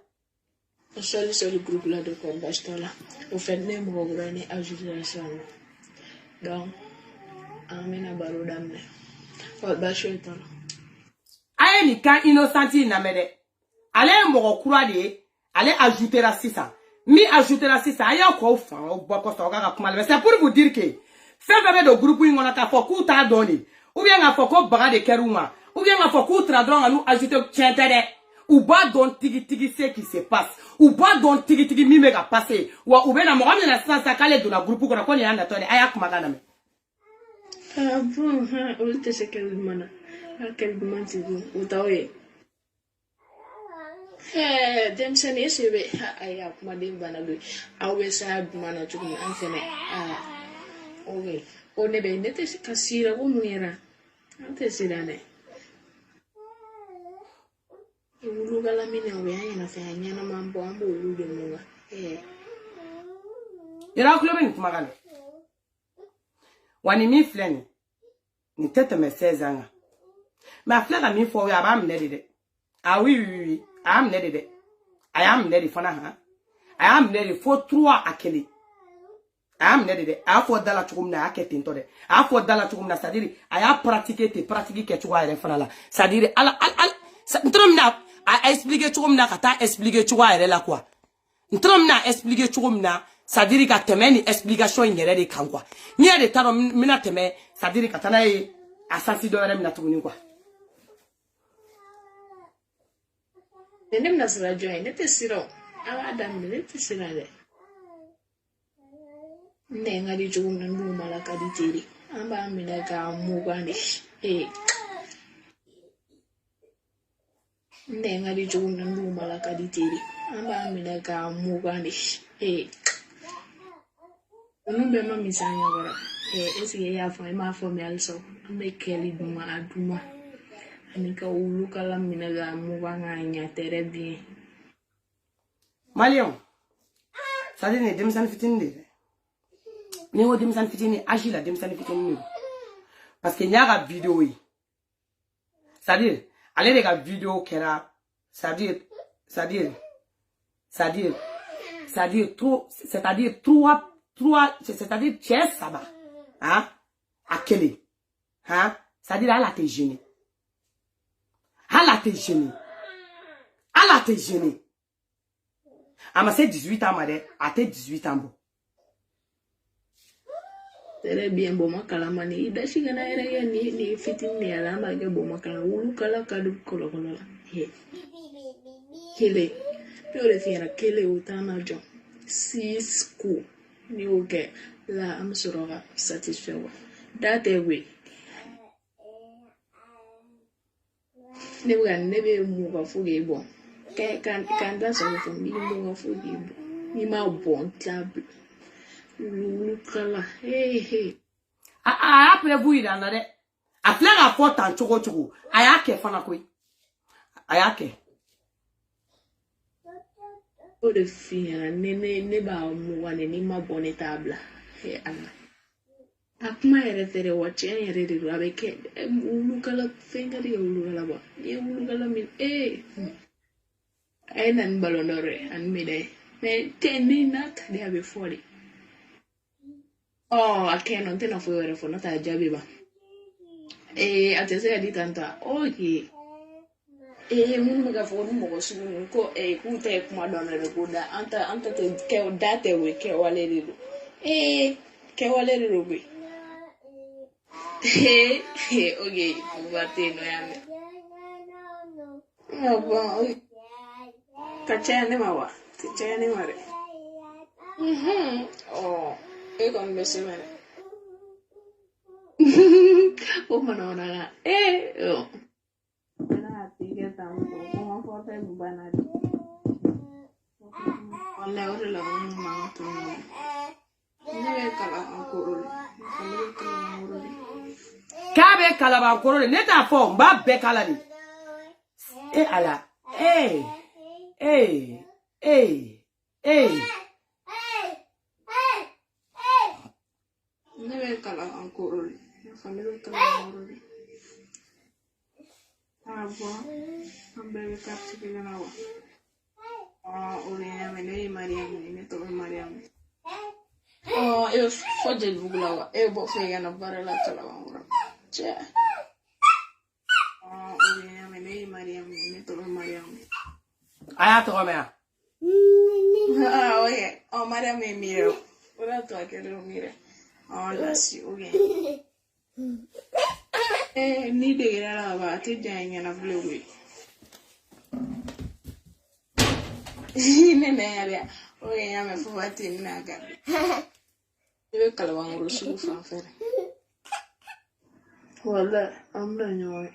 Speaker 4: sur le groupe là de combat là au fait même regretter ajouter ça donc amena baro damne wa ba shaitan
Speaker 1: aye ni kan innocenti na mede ale mo kura de ale ajouter la 600 mi ajouter la 600 aye ko fa o bo ko so ga kuma c'est pour vous dire que fait de groupe où on a fait coup ta donné ou bien a fait ko baga de keruma ou bien a fait coup tradron à nous ajouter tientere ou ba don tigi ce qui se passe ou ba don tigi mi mega passer ou bien na mo na sasa kale do na groupe ko na ko ni anda to aya kuma kana me
Speaker 4: bon on te sait quel moment tu ou tawe dem sene sebe aya kuma dem bana do awe sa mana tu an sene owe one be nete kasira ko muera ante sidane uluga la mine owe ayana fe anyana mambo ambo uluge munga
Speaker 1: ira kulo ben kuma kana wani mi fleni ni tete me 16 ans ma flera mi fo ya ba mne de ah oui am ne de I am ne de fana ha I am ne de fo 3 akeli am ne de a fo dala tukum na akete to de a fo dala tukum na c'est-à-dire aya pratiquer que tu vois fana la c'est-à-dire al ntrom na a expliquer tukum na kata expliquer tu vois la quoi ntrom na expliquer tukum na c'est-à-dire ka temeni explication yere de kan quoi ni de taro mina teme c'est-à-dire ka tana e asasi do yere mina tukuni quoi
Speaker 4: nem nasra join nete siro adam nete sirale ne ngadi jugum na ndu malaka di tiri amba mina ka mugani ne ngadi jugum na ndu malaka di tiri amba mina ka mugani onumbe ma misanya gora esi ya fa ma fo mi also ame keli duma aduma anika uluka la mina ga muganga nya tere bien
Speaker 1: Malion ça dit ne demsan fitinde ni wo demsan fitini agila demsan fitini parce que nyaga vidéo yi c'est-à-dire aller les vidéo kera c'est-à-dire trop c'est-à-dire trois c'est-à-dire tiers ça va hein akele hein c'est-à-dire à la te gêner ama c'est 18 ans madé à tes 18 ans bon
Speaker 4: tere bien bon makalamani idashi gana era ni fitini alama ga bon makala ulu kala kadu kolo kele pure fiera kele utana jo 6 coup ni oke la am soroga satisfait that way nebe muga fuge bon kan da so fo mi muga fuge bon mi ma bon table lu kala
Speaker 1: a prévu il en a de a fleur a fort en choco aya ke fana koi aya ke
Speaker 4: o de fia ne ba mu wane ni ma bone tabla he ana akuma yere tere wache yere ri abe ke ulu kala finger ye ulu kala ba ye ulu kala min ay nan balonore an mi dai me tenni na tadi abe fori oh akeno tena fo yere fo na ta jabi ba atese ya di tanta oye mun muga fo mun mo sunu ko ku te kuma don re ko da anta te ke da te we ke wale rido ke wale rido we oye bate no ya me no ba kachane mawa kachane mare oh kon bese mare oh manona oh na tige tambo como foto de banari wala ore la mama to ne kala ankoro
Speaker 1: kabe kala ba ankoro ne ta fo ba be kala ni ala
Speaker 4: ne kala ankoro famille kala ankoro Ambil kartu kita nawa. Oleh mana Mariam ini tu Mariam. Eu fodil buglawa. Eu vou pegar na barra kala orang. Cek. Oleh mana Mariam ini tu Mariam.
Speaker 1: aya to me
Speaker 4: Oye. Mariam me mira. Ora tu aquele mira. La si oye. Ni de gara ba te janya na vlogu. Ne ya oye ya me fu bati na ga. Debe kalawang rusu fa fere. Wala amna nyoy.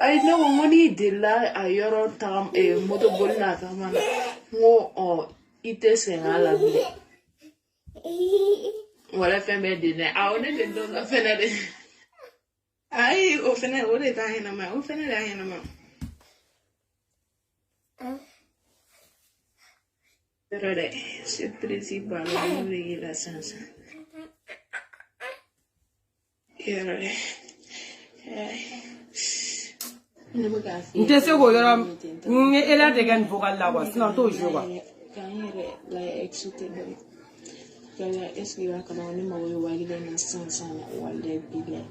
Speaker 4: Ai no ngoni de la ayoro tam moto bolna tamana. Ngo ite sengala bi. Wala fembe de ne awne de do la fene de. Ai, o fene ore ta hena ma, o fene da hena ma. Pero c'est principal de la sansa. Yere.
Speaker 1: nte se go yoro nge ela de gan vocal la wa sinon to jowa
Speaker 4: Kanyere la exute de. Kaya esgiva kana ni mawo wagile na sansa wale bile.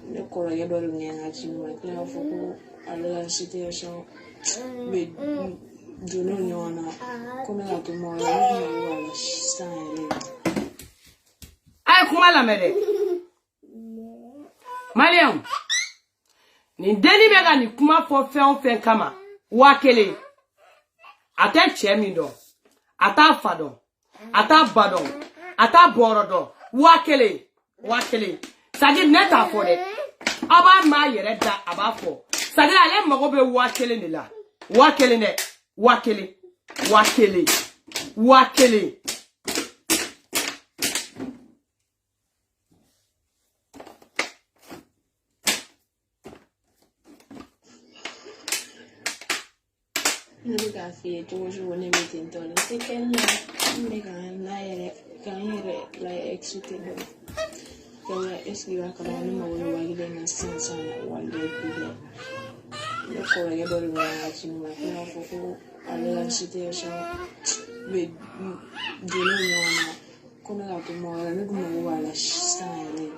Speaker 4: Ne kora ya dole nga chini kila fuku ala situation be jono nyona kuna ya tumo ya wala style
Speaker 1: ay kuma la mede Mariam ni deni be ga ni kuma fo fen kama wa kele ata chemi do ata fado ata badon ata borodo wa kele sagi neta fo de aba ma yere da aba fo sagi ale mago be wa kele ni la wa kele ne wa kele
Speaker 4: Nunca fui toujours ne metin to te ken ne kan la exute do kaya esgiva kana ni mawo wagile na sansa wale bile ne kora ya dole nga chini kila fuku ala situation be jono nyona kuna ya tumo ya ne tumo wala style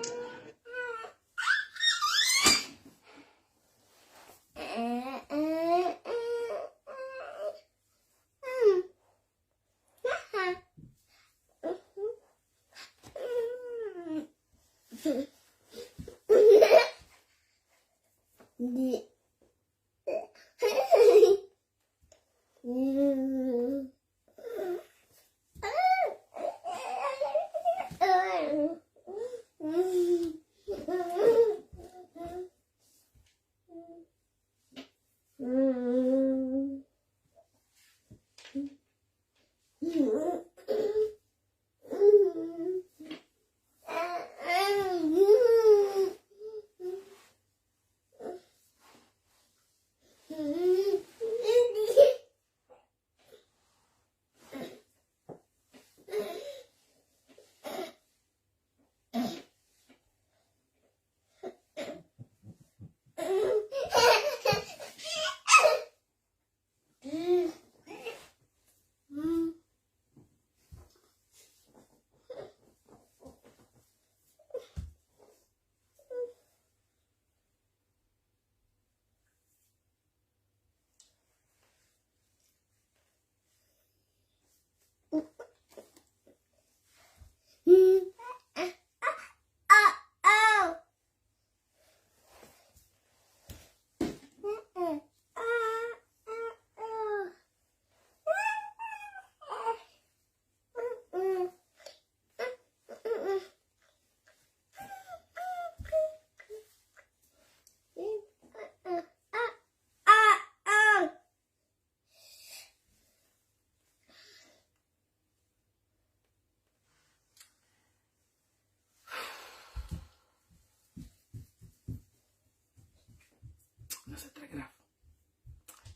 Speaker 1: Non, c'est très grave.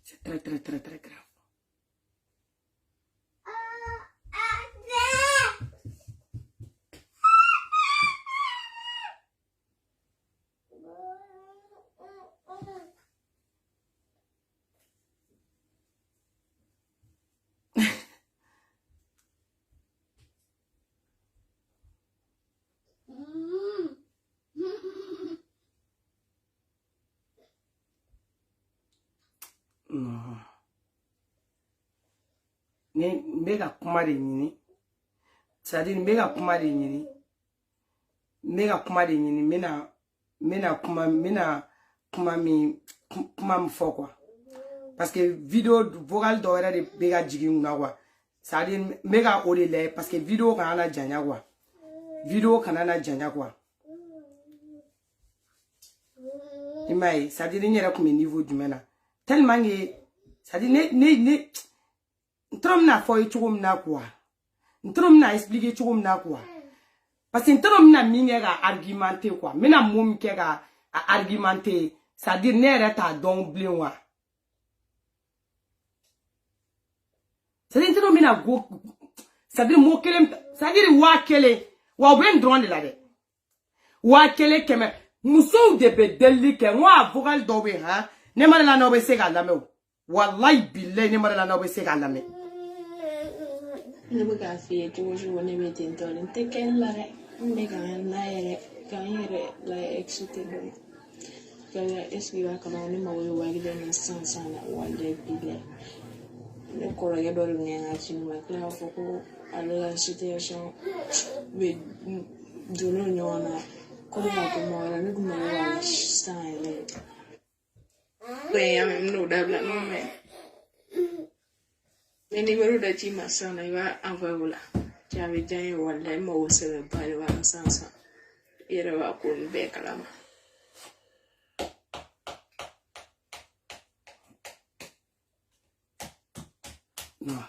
Speaker 1: C'est très, très, très, très grave. Non. Ni mbega kuma de nyini. C'est-à-dire mbega kuma de nyini. Mbega kuma de nyini mena kuma mi fo quoi. Parce que vidéo vocal do era de bega jigi nguna quoi. C'est-à-dire mbega olele parce que vidéo kana janya quoi. Vidéo kana janya quoi. Imai, c'est-à-dire ni era comme niveau du mena. Tellement que c'est-à-dire ne ntrom na fo ichugum na quoi. Ntrom na expliquer chugum na quoi. Parce que ntrom na minga argumenter quoi. Mena mom ke ga argumenter, c'est-à-dire ne era ta don blinwa. C'est-à-dire ntrom na go, c'est-à-dire mo kelem, c'est-à-dire wa kele, wa ben droit de la de. Wa kele keme muso de bedeli ke wa vocal dobe ha. Ne mara la no be se ga lame o. Wallahi billahi ne mara la no be se ga lame.
Speaker 4: Ne be ka fi toujours ne be tento ne te ken la re. Me ka na yere kan yere la excité do. Kaya esbiwa kama ni mawe wa gide na sansa na wale billahi. Ne koro ya do ni nga chinu ma kla foko ala situation be jono nyona ko ma ko mo la ne ko ma wa style. Même nous d'abord non mais les numéros de Tima sont il va envoyer là tu avais déjà wala mo wose ba le wa sansa ira wa ko be kalama
Speaker 1: non.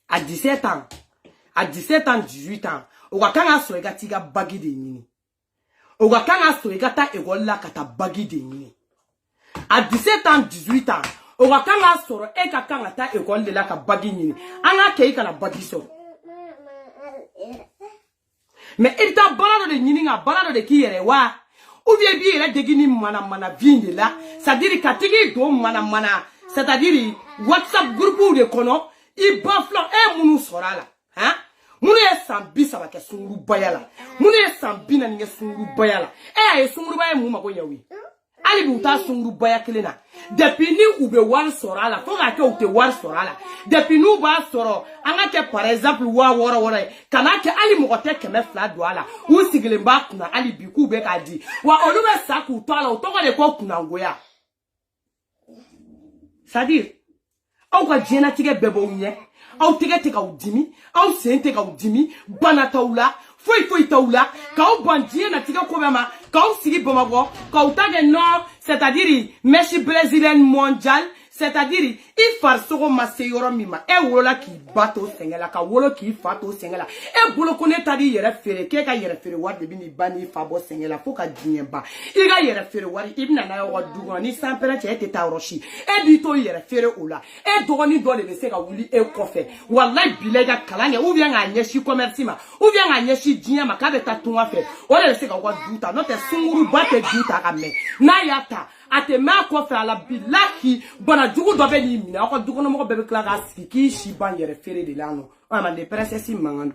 Speaker 1: À 17 ans, 18 ans, on va quand on a tiga bagi de nini. On va quand on a ta école là kata bagi de nini. À 17 ans, 18 ans, on va quand on a et quand on ta école de là ka bagi nini. On a kei kana bagi so. Mais il t'a balado de nini nga balado de qui yere wa. Ou bien bien il a dégini mana vinde là. C'est-à-dire katigi do mana. C'est-à-dire WhatsApp groupe de kono. I bafla munu sora la. Hein? Munu ye sambi saba ke sunguru bayala. Munu ye sambi na ninge sunguru bayala. Ye sunguru baya mu mako yawi. Ali bi uta sunguru baya kelena. Depuis ni ube war sora la. Foga ke ute war sora la. Depuis nou ba soro. Anga ke par exemple wa wora. Kana ke ali mogote keme fla douala. Ou sigile mba kuna ali biku be ka di. Wa olube saku toala utoka de kwa kuna ngoya. C'est-à-dire aw ka jena tige bebo nye aw tige te ka udimi aw sente ka udimi bana taula foi taula ka aw bandie na tige ko bema ka aw sigi bomago ka aw tage no c'est-à-dire Messi brésilien mondial c'est-à-dire il far sogo maseyoro mima e wolola ki bato sengela ka wolo ki fato sengela e bolo ko ne tadi yere fere ke ka yere fere wa de bini bani fa bo sengela fo ka dinyeba i ga yere fere wari ibna na yo dugo ni sampera che te tawroshi e di to yere fere ola e dogoni do le se ka wuli e kofe wallahi bilega kalanya ou bien anya shi commerce ma ou bien anya shi dinya ma ka be ta tunwa fe o le se ka wa duta no te sunguru bate duta ka me na yata ate ma ko fa la billahi bana jugu do be ni mina ko jugu no mo be kla ga siki shi ban yere fere de lano o ma de princesse mangando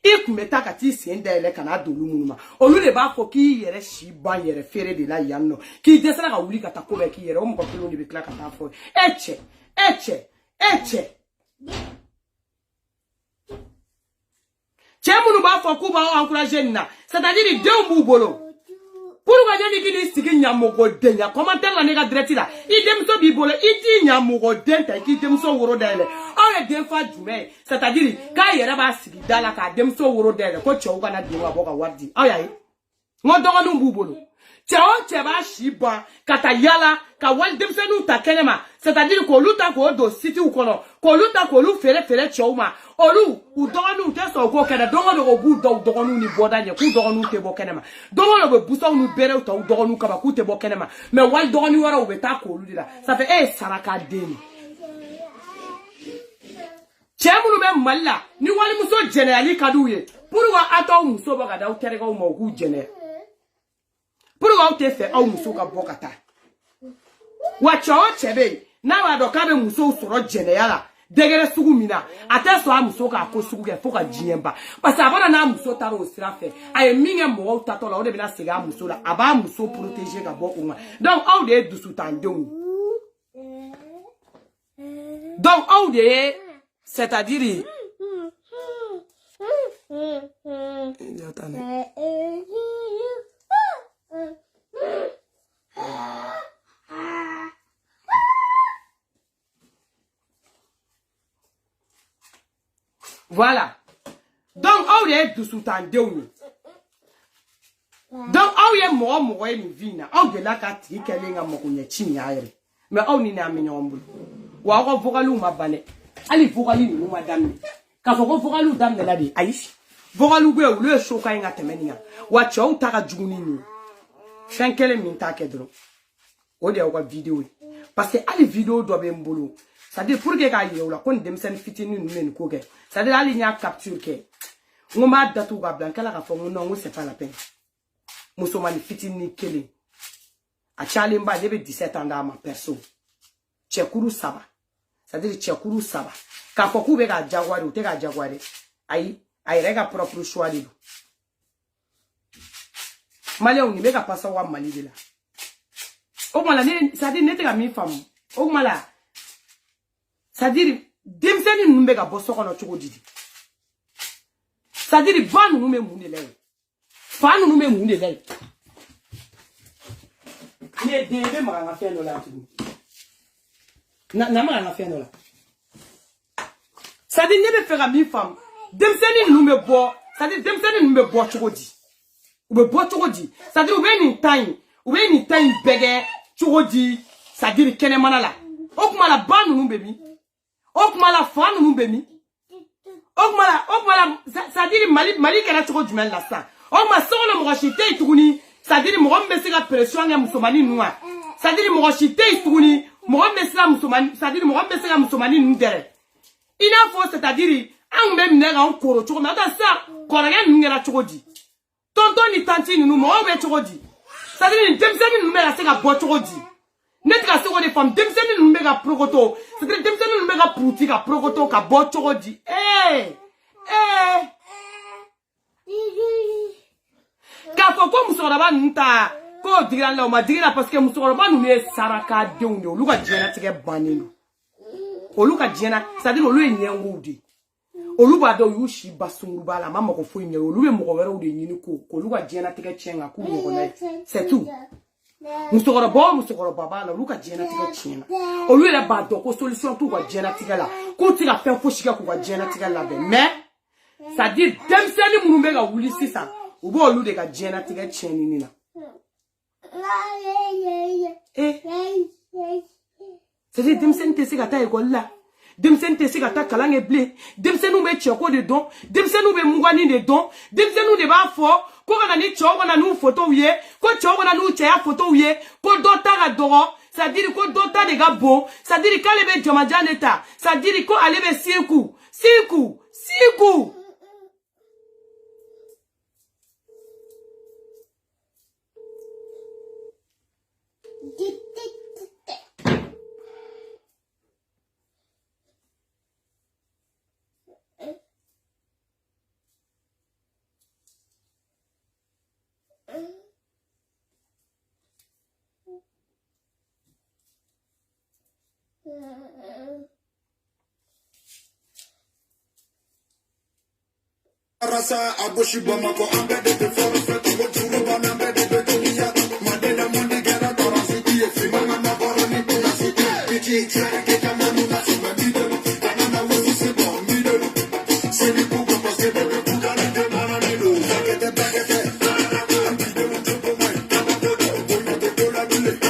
Speaker 1: ikumeta ka ti senda ele kana dolu munuma olu le ba fo ki yere shi ban yere fere de la yanno ki desara ka wuli ka ta ko be ki yere o mo ko pelo ni be kla ka ta fo eche Chemunu ba fo ku ba encourager na. C'est-à-dire deux bou bolo. Pourquoi j'ai dit qu'il sigi nyamogo denya commentaire la nega direct là il demso bibolo il dit nyamogo denta qui demso woro dele on est defa jume c'est-à-dire quand yera ba sigi dala ka demso woro dele ko chouga na diwa boka wardi ayayi ngodogo nu bubolo chao cheba shiba kata yala ka wal demso nu ta kenema c'est-à-dire ko luta ko do city u kono ko luta ko lu fere chouma olu u dogonu te so ko kena dogonu go bu dogonu ni bodanye ku dogonu te bo kenema dogonu be busa nu bere u ta dogonu kaba ku te bo kenema mais wal dogonu wara u be ta ko lu dila ça fait saraka deni chemunu be malla ni wali muso generali kadouye pourquoi ato muso ba kada u terega u mo ku gene pourquoi u te fe au muso ka bokata wa chao chebe na wa do ka be muso soro generala degere sugu mina ate so amuso ka ko sugu ke foka jiemba parce abana na amuso taro sira fe ay minge mo tato la o de bina sega amuso la aba amuso protéger ka bo uma donc au de dusu tandon donc au de c'est-à-dire voilà. Donc, on est tout sous temps de nous. Donc, on est mort, une vie. On est là, quand il y a un mot, on est chine. Mais on est à mignon. Ou alors, vous allez ma banne. Allez, vous allez nous, madame. Quand vous allez nous, dame, la vie. Aïe. Vous allez nous, le choc à une atemenia. Watch out, t'as jouni. Shankele minta kedro. On est à vidéo. Parce que les vidéos doivent être boulot. C'est-à-dire pour que gagne ou la kon demsen fitini nous men ko ge c'est-à-dire ali nya capture ke ngoma datu ga blanca la fa non c'est pas la peine musomani fitini kele a chalimba debe 17 ans da ma perso chekuru saba c'est-à-dire chekuru saba ka fa ku be ga jaguari o te ga jaguari ai rega propre choix de malé on ni be ga passa wa mali de la o mala ne c'est-à-dire ne te ga mi femme o mala c'est-à-dire demseni numbe ga bosso kono chugo didi c'est-à-dire ban nume munde lay fa nume munde lay ne debe ma nga feno la tu na ma nga feno la c'est-à-dire ne be fera mi femme demseni numbe bo c'est-à-dire demseni numbe bo chugo di ube bo chugo di c'est-à-dire ube ni time bege chugo di c'est-à-dire kene manala okuma ban numbe mi okmala fan numbemi okmala c'est-à-dire mali kala toko jumel la sa okma solo mo chité tuguni c'est-à-dire mo gombe sega pression ya musomani noa c'est-à-dire mo chité tuguni mo gombe sega musomani c'est-à-dire mo gombe sega musomani ndere ina fo c'est-à-dire an même nega on koro toko mais ata sa koraga ngela toko di tonton ni tanti nu mo be toko di c'est-à-dire ni demseni nu mela sega bo toko di netka sego de femme demseni nu mega prokoto c'est-à-dire demseni nu mega prouti ka prokoto ka bo toko di ka fo ko musoroba nta ko digira la o ma digira parce que musoroba nu ne saraka de unde oluka jena tike baninu oluka jena c'est-à-dire olu enyengo di oluba do yushi basunguba la mama ko fo nye olube mo ko wera o de nyini ko oluka jena tike chenga ku mo ko na c'est tout musokoro baba la luka jena tika china olu ele ba do ko solution to ko jena tika la ko tika fe fo shika ko jena tika la be mais ça dit demseni munumbe ga wuli sisa ubo olu de ga jena tika cheni ni na c'est dit demseni te sika ta école la demseni te sika ta kalange blé demseni be choko de don demseni be mugani de don demseni de ba fo ko kana ni chogo na nu photo uye ko chogo na nu cheya photo uye ko dota ga doro ça dire ko dota de ga bon ça dire kale be joma janeta ça dire ko ale be siku
Speaker 5: Barasa, Abushi Bamako, Ambede, the Forest, Turuban, Ambede, the Tunia, Madena Mondigara, Torasiti, Simana Navarani, City, Pichi, Ketamana, Sumabido, Tanana was Sibon, Middle, Senibu, Pasebo, Pugana, Mananido, Bagate, Bagate, and Pido, the